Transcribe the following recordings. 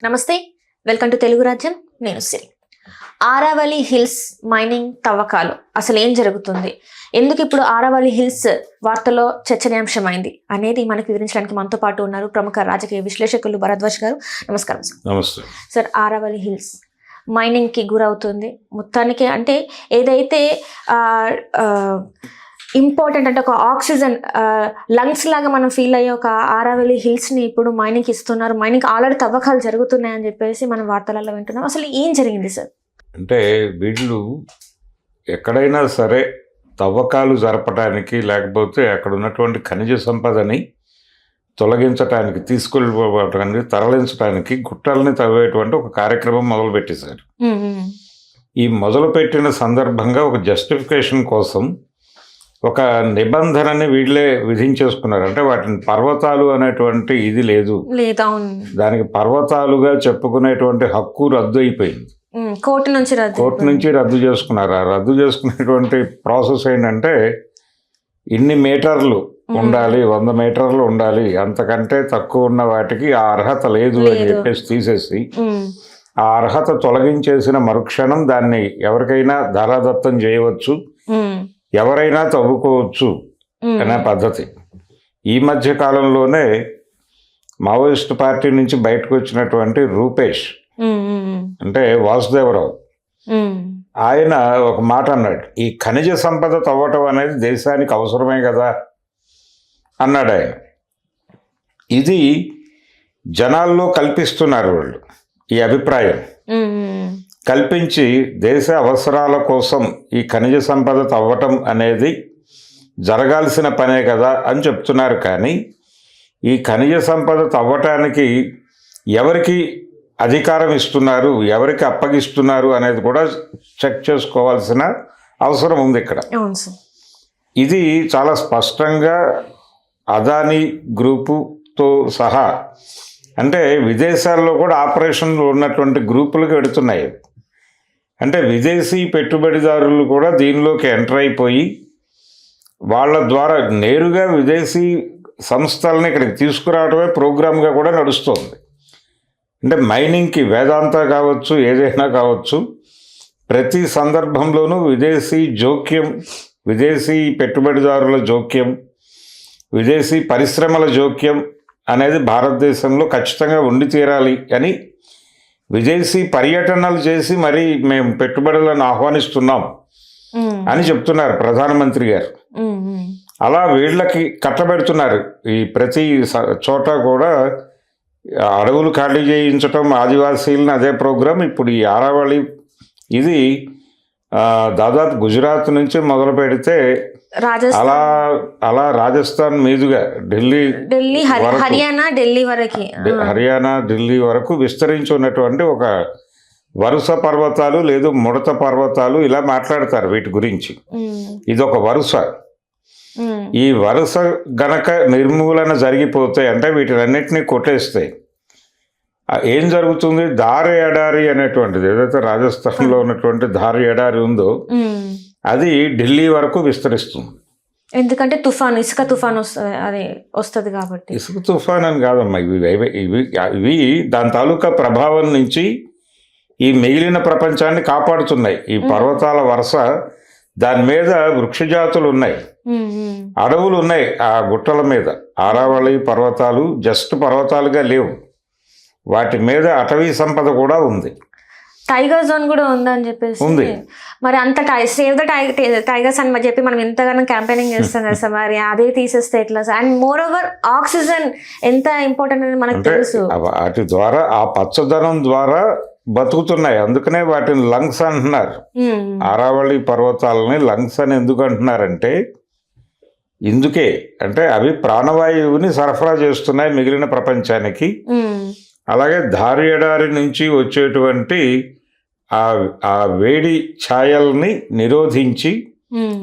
నమస్తే, welcome to Telugu రాజ్యం. నేను సిరి. ఆరావళి హిల్స్ మైనింగ్ తవ్వకాలు అసలు ఏం జరుగుతుంది, ఎందుకు ఇప్పుడు ఆరావళి హిల్స్ వార్తలో చర్చనీయాంశమైంది అనేది మనకు వివరించడానికి మనతో పాటు ఉన్నారు ప్రముఖ రాజకీయ విశ్లేషకులు భరద్వాజ్ గారు. నమస్కారం సార్. నమస్తే సార్. ఆరావళి హిల్స్ మైనింగ్కి గురవుతుంది మొత్తానికి. అంటే ఏదైతే ఇంపార్టెంట్ అంటే ఒక ఆక్సిజన్ లంగ్స్ లాగా మనం ఫీల్ అయ్యే ఒక ఆరావళి హిల్స్ని ఇప్పుడు మైనింగ్కి ఇస్తున్నారు. మైనింగ్ ఆల్రెడీ తవ్వకాలు జరుగుతున్నాయని చెప్పేసి మనం వార్తలలో వింటున్నాం. అసలు ఏం జరిగింది సార్? అంటే వీళ్ళు ఎక్కడైనా సరే తవ్వకాలు జరపడానికి లేకపోతే అక్కడ ఉన్నటువంటి ఖనిజ సంపదని తొలగించడానికి, తీసుకెళ్ళిపోవడానికి, తరలించడానికి గుట్టల్ని తవ్వేటువంటి ఒక కార్యక్రమం మొదలుపెట్టేశారు. ఈ మొదలుపెట్టిన సందర్భంగా ఒక జస్టిఫికేషన్ కోసం ఒక నిబంధనని వీళ్ళే విధించేసుకున్నారు. అంటే వాటిని పర్వతాలు అనేటువంటి ఇది లేదు, దానికి పర్వతాలుగా చెప్పుకునేటువంటి హక్కు రద్దు అయిపోయింది. కోర్టు నుంచి రద్దు చేసుకున్నారు. ఆ రద్దు చేసుకునేటువంటి ప్రాసెస్ ఏంటంటే ఇన్ని మీటర్లు ఉండాలి, 100 మీటర్లు ఉండాలి, అంతకంటే తక్కువ ఉన్న వాటికి ఆ అర్హత లేదు అని చెప్పేసి తీసేసి ఆ అర్హత తొలగించేసిన మరుక్షణం దాన్ని ఎవరికైనా ధారాదత్తం చేయవచ్చు, ఎవరైనా తవ్వుకోవచ్చు అనే పద్ధతి. ఈ మధ్య కాలంలోనే మావోయిస్ట్ పార్టీ నుంచి బయటకు వచ్చినటువంటి రూపేష్ అంటే వాసుదేవరావు, ఆయన ఒక మాట అన్నాడు, ఈ ఖనిజ సంపద తవ్వటం అనేది దేశానికి అవసరమే కదా అన్నాడు ఆయన. ఇది జనాల్లో కల్పిస్తున్నారు వాళ్ళు ఈ అభిప్రాయం. కల్పించి దేశ అవసరాల కోసం ఈ ఖనిజ సంపద తవ్వటం అనేది జరగాల్సిన పనే కదా అని చెప్తున్నారు. కానీ ఈ ఖనిజ సంపద తవ్వటానికి ఎవరికి అధికారం ఇస్తున్నారు, ఎవరికి అప్పగిస్తున్నారు అనేది కూడా చెక్ చేసుకోవాల్సిన అవసరం ఉంది ఇక్కడ. ఇది చాలా స్పష్టంగా అదానీ గ్రూపుతో సహా అంటే విదేశాల్లో కూడా ఆపరేషన్లు ఉన్నటువంటి గ్రూపులకు వెడుతున్నాయి. అంటే విదేశీ పెట్టుబడిదారులు కూడా దీనిలోకి ఎంటర్ అయిపోయి వాళ్ళ ద్వారా నేరుగా విదేశీ సంస్థలని ఇక్కడికి తీసుకురావడమే ప్రోగ్రామ్గా కూడా నడుస్తుంది. అంటే మైనింగ్కి వేదాంత కావచ్చు, ఏదైనా కావచ్చు, ప్రతి సందర్భంలోనూ విదేశీ జోక్యం, విదేశీ పెట్టుబడిదారుల జోక్యం, విదేశీ పరిశ్రమల జోక్యం అనేది భారతదేశంలో ఖచ్చితంగా ఉండి తీరాలి అని విదేశీ పర్యటనలు చేసి మరి మేము పెట్టుబడులను ఆహ్వానిస్తున్నాం అని చెప్తున్నారు ప్రధానమంత్రి గారు. అలా వీళ్ళకి కట్టబెడుతున్నారు. ఈ ప్రతి చోట కూడా అడవులు ఖాళీ చేయించటం, ఆదివాసీలను అదే ప్రోగ్రాం. ఇప్పుడు ఈ ఆరావళి ఇది దాదాపు గుజరాత్ నుంచి మొదలు పెడితే అలా రాజస్థాన్ మీదుగా హర్యానా, ఢిల్లీ వరకు విస్తరించి ఉన్నటువంటి ఒక వరుస పర్వతాలు, లేదు ముడత పర్వతాలు, ఇలా మాట్లాడతారు వీటి గురించి. ఇదొక వరుస. ఈ వరుస గనక నిర్మూలన జరిగిపోతే అంటే వీటినన్నిటినీ కొట్టేస్తాయి. ఏం జరుగుతుంది? దారి ఎడారి అనేటువంటిది ఏదైతే రాజస్థాన్లో ఉన్నటువంటి దారి ఎడారి ఉందో అది ఢిల్లీ వరకు విస్తరిస్తుంది. ఎందుకంటే ఇసుక తుఫాన్ వస్తుంది కాబట్టి. ఇసుక తుఫాన్ అని కాదమ్మా, ఇవి దాని తాలూకా ప్రభావం నుంచి ఈ మిగిలిన ప్రపంచాన్ని కాపాడుతున్నాయి. ఈ పర్వతాల వరుస, దాని మీద వృక్షజాతులు ఉన్నాయి, అడవులు ఉన్నాయి ఆ గుట్టల మీద. ఆరావళి పర్వతాలు జస్ట్ పర్వతాలుగా లేవు, వాటి మీద అటవీ సంపద కూడా ఉంది. టైగర్ జోన్ కూడా ఉందని చెప్పేసి ఉంది. మరి అంత సేవ్ ద టైగర్స్ అని చెప్పి మనం ఎంతగానో క్యాంపెయినింగ్ చేస్తాం కదా సార్, మరి అదే తీసేస్తే ఎట్లా sir? And more over oxygen ఎంత ఇంపార్టెంట్ అని మనకు తెలుసు. వాటి ద్వారా, ఆ పచ్చదనం ద్వారా బతుకుతున్నాయి. అందుకనే వాటిని లంగ్స్ అంటున్నారు. ఆరావళి పర్వతాలని లంగ్స్ అని ఎందుకు అంటున్నారంటే ఇందుకే. అంటే అవి ప్రాణవాయువుని సరఫరా చేస్తున్నాయి మిగిలిన ప్రపంచానికి. అలాగే దారి ఎడారి నుంచి వచ్చేటువంటి ఆ వేడి ఛాయల్ని నిరోధించి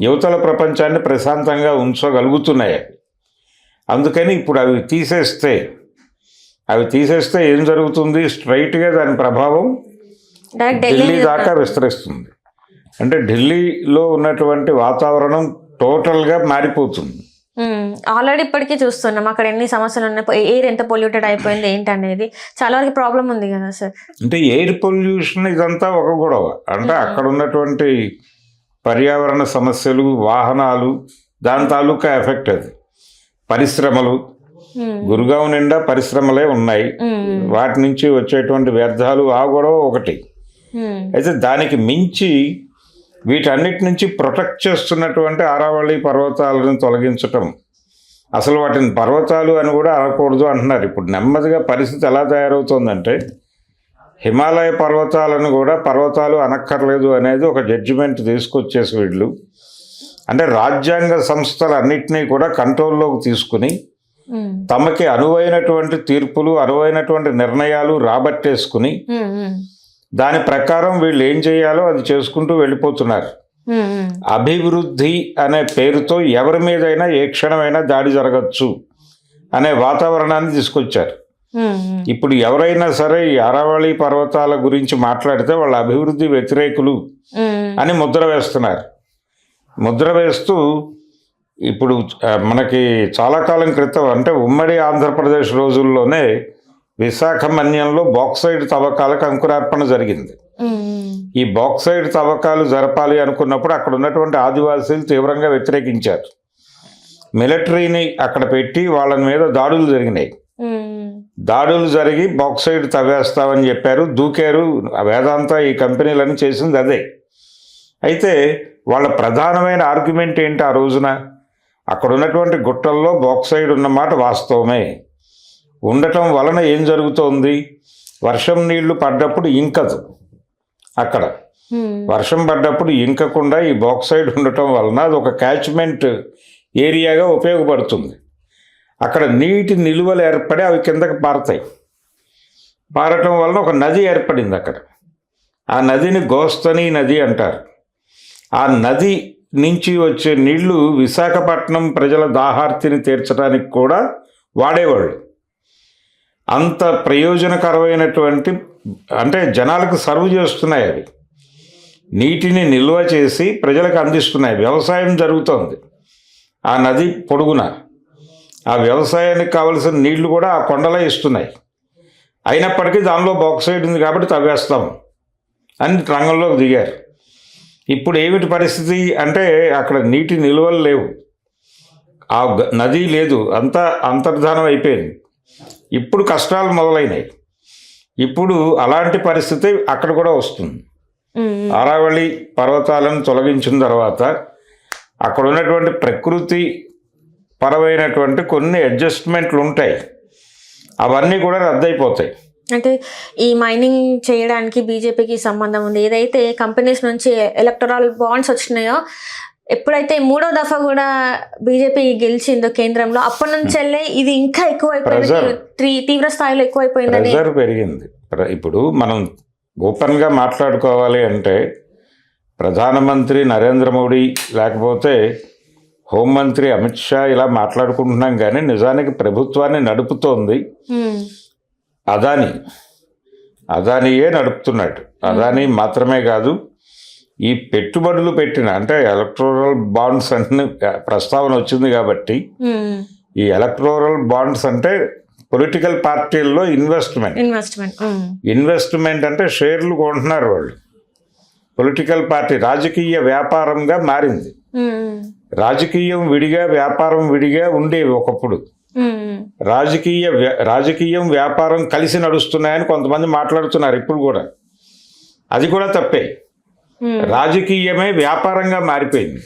యువతల ప్రపంచాన్ని ప్రశాంతంగా ఉంచగలుగుతున్నాయి. అందుకని ఇప్పుడు అవి తీసేస్తే ఏం జరుగుతుంది? స్ట్రైట్గా దాని ప్రభావం ఢిల్లీ దాకా విస్తరిస్తుంది. అంటే ఢిల్లీలో ఉన్నటువంటి వాతావరణం టోటల్గా మారిపోతుంది. ఆల్రెడీ ఇప్పటికీ చూస్తున్నాం అక్కడ ఎన్ని సమస్యలు ఉన్నాయి, ఎయిర్ ఎంత పొల్యూటెడ్ అయిపోయింది ఏంటి అనేది చాలా వరకు ప్రాబ్లం ఉంది కదా సార్. అంటే ఎయిర్ పొల్యూషన్ ఇదంతా ఒక గొడవ. అంటే అక్కడ ఉన్నటువంటి పర్యావరణ సమస్యలు, వాహనాలు, దాని తాలూకా ఎఫెక్ట్ అది. పరిశ్రమలు, గురుగావ్ నిండా పరిశ్రమలే ఉన్నాయి, వాటి నుంచి వచ్చేటువంటి వ్యర్థాలు, ఆ గొడవ ఒకటి. అయితే దానికి మించి వీటన్నిటి నుంచి ప్రొటెక్ట్ చేస్తున్నటువంటి ఆరావళి పర్వతాలను తొలగించటం, అసలు వాటిని పర్వతాలు అని కూడా అనకూడదు అంటున్నారు. ఇప్పుడు నెమ్మదిగా పరిస్థితి ఎలా తయారవుతుందంటే హిమాలయ పర్వతాలను కూడా పర్వతాలు అనక్కర్లేదు అనేది ఒక జడ్జిమెంట్ తీసుకొచ్చేసి వీళ్ళు అంటే రాజ్యాంగ సంస్థలన్నింటినీ కూడా కంట్రోల్లోకి తీసుకుని తమకి అనువైనటువంటి తీర్పులు, అనువైనటువంటి నిర్ణయాలు రాబట్టేసుకుని దాని ప్రకారం వీళ్ళు ఏం చేయాలో అది చేసుకుంటూ వెళ్ళిపోతున్నారు. అభివృద్ధి అనే పేరుతో ఎవరి మీదైనా ఏ క్షణమైనా దాడి జరగచ్చు అనే వాతావరణాన్ని తీసుకొచ్చారు. ఇప్పుడు ఎవరైనా సరే ఈ అరావళి పర్వతాల గురించి మాట్లాడితే వాళ్ళ అభివృద్ధి వ్యతిరేకులు అని ముద్ర వేస్తున్నారు. ముద్ర వేస్తూ ఇప్పుడు మనకి చాలా కాలం క్రితం అంటే ఉమ్మడి ఆంధ్రప్రదేశ్ రోజుల్లోనే విశాఖ మన్యంలో బాక్సైడ్ తవ్వకాలకు అంకురార్పణ జరిగింది. ఈ బాక్సైడ్ తవ్వకాలు జరపాలి అనుకున్నప్పుడు అక్కడ ఉన్నటువంటి ఆదివాసీలు తీవ్రంగా వ్యతిరేకించారు. మిలిటరీని అక్కడ పెట్టి వాళ్ళ మీద దాడులు జరిగినాయి. దాడులు జరిగి బాక్సైడ్ తవ్వేస్తామని చెప్పారు, దూకారు. వేదాంత ఈ కంపెనీలను చేసింది అదే. అయితే వాళ్ళ ప్రధానమైన ఆర్గ్యుమెంట్ ఏంటి ఆ రోజున, అక్కడ ఉన్నటువంటి గుట్టల్లో బాక్సైడ్ ఉన్నమాట వాస్తవమే. ఉండటం వలన ఏం జరుగుతోంది, వర్షం నీళ్లు పడ్డప్పుడు ఇంకదు. అక్కడ వర్షం పడ్డప్పుడు ఇంకకుండా ఈ బాక్సైడ్ ఉండటం వలన అది ఒక క్యాచ్మెంట్ ఏరియాగా ఉపయోగపడుతుంది. అక్కడ నీటి నిలువలు ఏర్పడి అవి కిందకి పారతాయి. పారటం వలన ఒక నది ఏర్పడింది అక్కడ. ఆ నదిని గోస్తని నది అంటారు. ఆ నది నుంచి వచ్చే నీళ్లు విశాఖపట్నం ప్రజల దాహార్తిని తీర్చడానికి కూడా వాడేవాళ్ళు. అంత ప్రయోజనకరమైనటువంటి అంటే జనాలకు సర్వ్ చేస్తున్నాయి. అవి నీటిని నిల్వ చేసి ప్రజలకు అందిస్తున్నాయి. వ్యవసాయం జరుగుతోంది ఆ నది పొడుగున. ఆ వ్యవసాయానికి కావలసిన నీళ్లు కూడా ఆ కొండలే ఇస్తున్నాయి. అయినప్పటికీ దానిలో బాక్సైడ్ ఉంది కాబట్టి తవ్వేస్తాం అని రంగంలోకి దిగారు. ఇప్పుడు ఏమిటి పరిస్థితి అంటే అక్కడ నీటి నిల్వలు లేవు, ఆ నది లేదు, అంతా అంతర్ధానం అయిపోయింది. ఇప్పుడు కష్టాలు మొదలైనాయి. ఇప్పుడు అలాంటి పరిస్థితి అక్కడ కూడా వస్తుంది. అరావళి పర్వతాలను తొలగించిన తర్వాత అక్కడ ఉన్నటువంటి ప్రకృతి పరమైనటువంటి కొన్ని అడ్జస్ట్మెంట్లు ఉంటాయి, అవన్నీ కూడా రద్దయిపోతాయి. అంటే ఈ మైనింగ్ చేయడానికి బీజేపీకి సంబంధం ఉంది. ఏదైతే కంపెనీస్ నుంచి ఎలక్టరల్ బాండ్స్ వచ్చినాయో, ఎప్పుడైతే మూడో దఫా కూడా బీజేపీ గెలిచిందో కేంద్రంలో, అప్పటి నుంచెల్లే ఇది ఇంకా ఎక్కువైపోయింది, తీవ్ర స్థాయిలో ఎక్కువైపోయిందని ప్రెజర్ పెరిగింది. ఇప్పుడు మనం ఓపెన్గా మాట్లాడుకోవాలి అంటే ప్రధానమంత్రి నరేంద్ర మోడీ లేకపోతే హోంమంత్రి అమిత్ షా ఇలా మాట్లాడుకుంటున్నాం, కానీ నిజానికి ప్రభుత్వాన్ని నడుపుతోంది అదానియే నడుపుతున్నాడు. అదాని మాత్రమే కాదు, ఈ పెట్టుబడులు పెట్టిన అంటే ఎలక్టోరల్ బాండ్స్ అన్ని ప్రస్తావన వచ్చింది కాబట్టి, ఈ ఎలక్టోరల్ బాండ్స్ అంటే పొలిటికల్ పార్టీల్లో ఇన్వెస్ట్మెంట్ అంటే షేర్లు కొంటున్నారు వాళ్ళు. పొలిటికల్ పార్టీ రాజకీయ వ్యాపారంగా మారింది. రాజకీయం విడిగా, వ్యాపారం విడిగా ఉండేవి ఒకప్పుడు. రాజకీయం వ్యాపారం కలిసి నడుస్తున్నాయని కొంతమంది మాట్లాడుతున్నారు ఇప్పుడు కూడా. అది కూడా తప్పే. రాజకీయమే వ్యాపారంగా మారిపోయింది.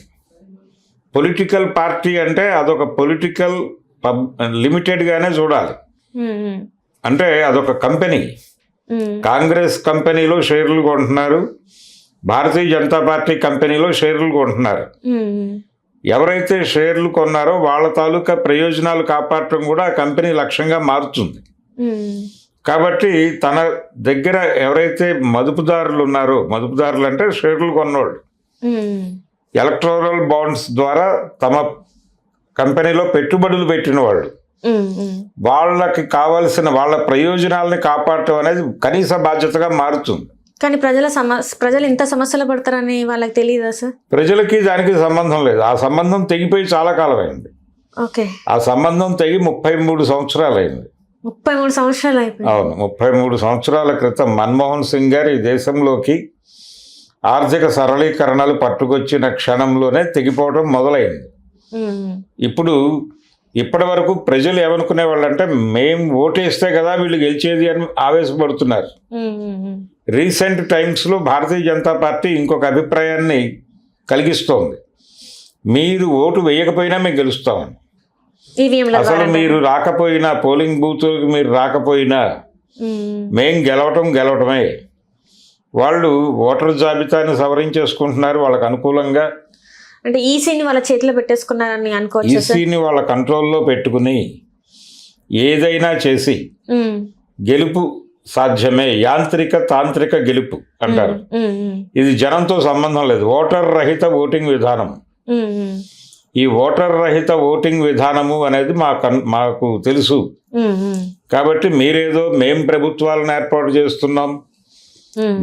పొలిటికల్ పార్టీ అంటే అదొక పొలిటికల్ లిమిటెడ్గానే చూడాలి. అంటే అదొక కంపెనీ. కాంగ్రెస్ కంపెనీలో షేర్లు కొంటున్నారు, భారతీయ జనతా పార్టీ కంపెనీలో షేర్లు కొంటున్నారు. ఎవరైతే షేర్లు కొన్నారో వాళ్ళ తాలూకా ప్రయోజనాలు కాపాడటం కూడా ఆ కంపెనీ లక్ష్యంగా మారుతుంది. కాబట్టి తన దగ్గర ఎవరైతే మదుపుదారులు ఉన్నారో, మదుపుదారులు అంటే షేర్లు కొన్నోళ్ళు, ఎలక్టోరల్ బాండ్స్ ద్వారా తమ కంపెనీలో పెట్టుబడులు పెట్టిన వాళ్ళు, వాళ్ళకి కావాల్సిన వాళ్ళ ప్రయోజనాలని కాపాడటం అనేది కనీస బాధ్యతగా మారుతుంది. కానీ ప్రజలు ఇంత సమస్యలు పడతారని వాళ్ళకి తెలియదా సార్? ప్రజలకి దానికి సంబంధం లేదు. ఆ సంబంధం తెగిపోయి చాలా కాలం అయింది. ఓకే. ఆ సంబంధం తెగి 33 సంవత్సరాలు అయింది. 33 సంవత్సరాలు అయిపోయింది. అవును, 33 సంవత్సరాల క్రితం మన్మోహన్ సింగ్ గారు ఈ దేశంలోకి ఆర్థిక సరళీకరణలు పట్టుకొచ్చిన క్షణంలోనే తెగిపోవడం మొదలైంది. ఇప్పుడు ఇప్పటి వరకు ప్రజలు ఏమనుకునే వాళ్ళంటే మేము ఓటేస్తే కదా వీళ్ళు గెలిచేది అని ఆవేశపడుతున్నారు. రీసెంట్ టైమ్స్లో భారతీయ జనతా పార్టీ ఇంకొక అభిప్రాయాన్ని కలిగిస్తోంది. మీరు ఓటు వేయకపోయినా మేము గెలుస్తామని. అసలు మీరు రాకపోయినా, పోలింగ్ బూత్కి మీరు రాకపోయినా మేం గెలవటమే. వాళ్ళు ఓటర్ జాబితాని సవరించేసుకుంటున్నారు వాళ్ళకు అనుకూలంగా. అంటే ఈసీని వాళ్ళ చేతిలో పెట్టేసుకున్నారని అనుకోవచ్చు. ఈసీని వాళ్ళ కంట్రోల్లో పెట్టుకుని ఏదైనా చేసి గెలుపు సాధ్యమే. యాంత్రిక తాంత్రిక గెలుపు అంటారు. ఇది జనంతో సంబంధం లేదు. ఓటర్ రహిత ఓటింగ్ విధానం. ఈ ఓటర్ రహిత ఓటింగ్ విధానము అనేది మాకు తెలుసు. కాబట్టి మీరేదో మేం ప్రభుత్వాలను ఏర్పాటు చేస్తున్నాం,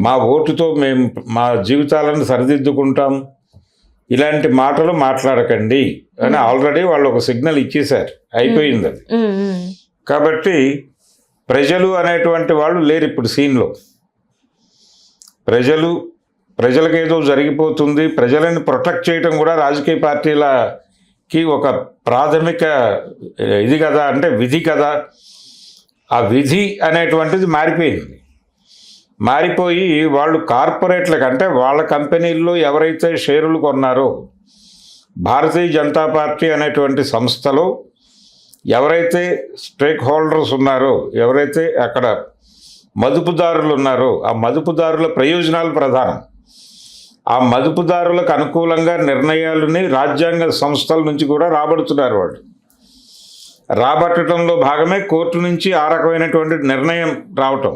మా ఓటుతో మేము మా జీవితాలను సరిదిద్దుకుంటాం, ఇలాంటి మాటలు మాట్లాడకండి అని ఆల్రెడీ వాళ్ళు ఒక సిగ్నల్ ఇచ్చేశారు. అయిపోయింది అది. కాబట్టి ప్రజలు అనేటువంటి వాళ్ళు లేరు ఇప్పుడు సీన్లో. ప్రజలకు ఏదో జరిగిపోతుంది, ప్రజలను ప్రొటెక్ట్ చేయటం కూడా రాజకీయ పార్టీలకి ఒక ప్రాథమిక ఇది కదా, అంటే విధి కదా. ఆ విధి అనేటువంటిది మారిపోయి వాళ్ళు కార్పొరేట్లకు, అంటే వాళ్ళ కంపెనీల్లో ఎవరైతే షేర్లు కొన్నారో, భారతీయ జనతా పార్టీ అనేటువంటి సంస్థలో ఎవరైతే స్టేక్ హోల్డర్స్ ఉన్నారో, ఎవరైతే అక్కడ మదుపుదారులు ఉన్నారో, ఆ మదుపుదారుల ప్రయోజనాలు ప్రధానం. ఆ మదుపుదారులకు అనుకూలంగా నిర్ణయాలని రాజ్యాంగ సంస్థల నుంచి కూడా రాబడుతున్నారు. వాళ్ళు రాబట్టడంలో భాగమే కోర్టు నుంచి ఆ రకమైనటువంటి నిర్ణయం రావటం.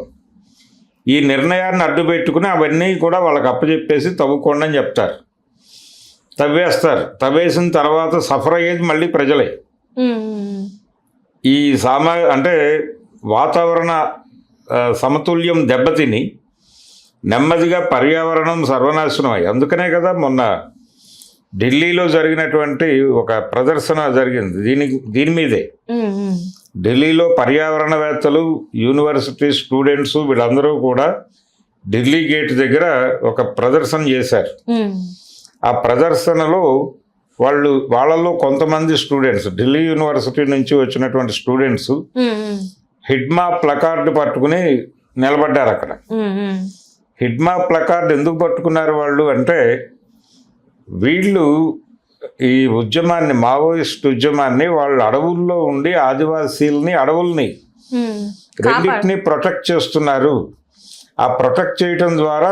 ఈ నిర్ణయాన్ని అడ్డుపెట్టుకుని అవన్నీ కూడా వాళ్ళకి అప్పచెప్పేసి తవ్వుకోండి అని చెప్తారు. తవ్వేస్తారు. తవ్వేసిన తర్వాత సఫర్ అయ్యేది మళ్ళీ ప్రజలే. ఈ అంటే వాతావరణ సమతుల్యం దెబ్బతిని నెమ్మదిగా పర్యావరణం సర్వనాశనం అయ్యి, అందుకనే కదా మొన్న ఢిల్లీలో జరిగినటువంటి ఒక ప్రదర్శన జరిగింది దీని మీదే. ఢిల్లీలో పర్యావరణవేత్తలు, యూనివర్సిటీ స్టూడెంట్స్ వీళ్ళందరూ కూడా ఢిల్లీ గేట్ దగ్గర ఒక ప్రదర్శన చేశారు. ఆ ప్రదర్శనలో వాళ్ళలో కొంతమంది స్టూడెంట్స్, ఢిల్లీ యూనివర్సిటీ నుంచి వచ్చినటువంటి స్టూడెంట్స్ హిడ్మా ప్లకార్డు పట్టుకుని నిలబడ్డారు అక్కడ. హిడ్మా ప్లకార్డు ఎందుకు పట్టుకున్నారు వాళ్ళు అంటే, వీళ్ళు ఈ ఉద్యమాన్ని, మావోయిస్ట్ ఉద్యమాన్ని, వాళ్ళు అడవుల్లో ఉండి ఆదివాసీలని, అడవుల్ని రెండింటిని ప్రొటెక్ట్ చేస్తున్నారు. ఆ ప్రొటెక్ట్ చేయటం ద్వారా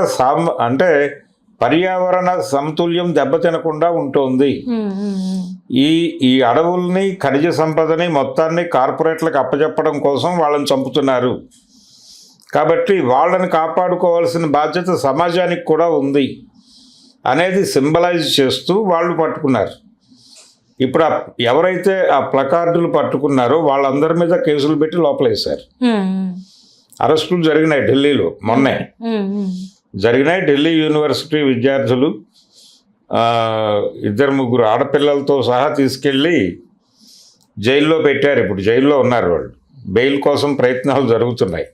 అంటే పర్యావరణ సమతుల్యం దెబ్బతినకుండా ఉంటుంది. ఈ అడవుల్ని, ఖనిజ సంపదని మొత్తాన్ని కార్పొరేట్లకు అప్పచెప్పడం కోసం వాళ్ళని చంపుతున్నారు. కాబట్టి వాళ్ళని కాపాడుకోవాల్సిన బాధ్యత సమాజానికి కూడా ఉంది అనేది సింబలైజ్ చేస్తూ వాళ్ళు పట్టుకున్నారు. ఇప్పుడు ఎవరైతే ఆ ప్లకార్డులు పట్టుకున్నారో వాళ్ళందరి మీద కేసులు పెట్టి లోపలేశారు. అరెస్టులు జరిగినాయి ఢిల్లీలో, మొన్నే జరిగినాయి. ఢిల్లీ యూనివర్సిటీ విద్యార్థులు 2-3 ఆడపిల్లలతో సహా తీసుకెళ్ళి జైల్లో పెట్టారు. ఇప్పుడు జైల్లో ఉన్నారు వాళ్ళు. బెయిల్ కోసం ప్రయత్నాలు జరుగుతున్నాయి.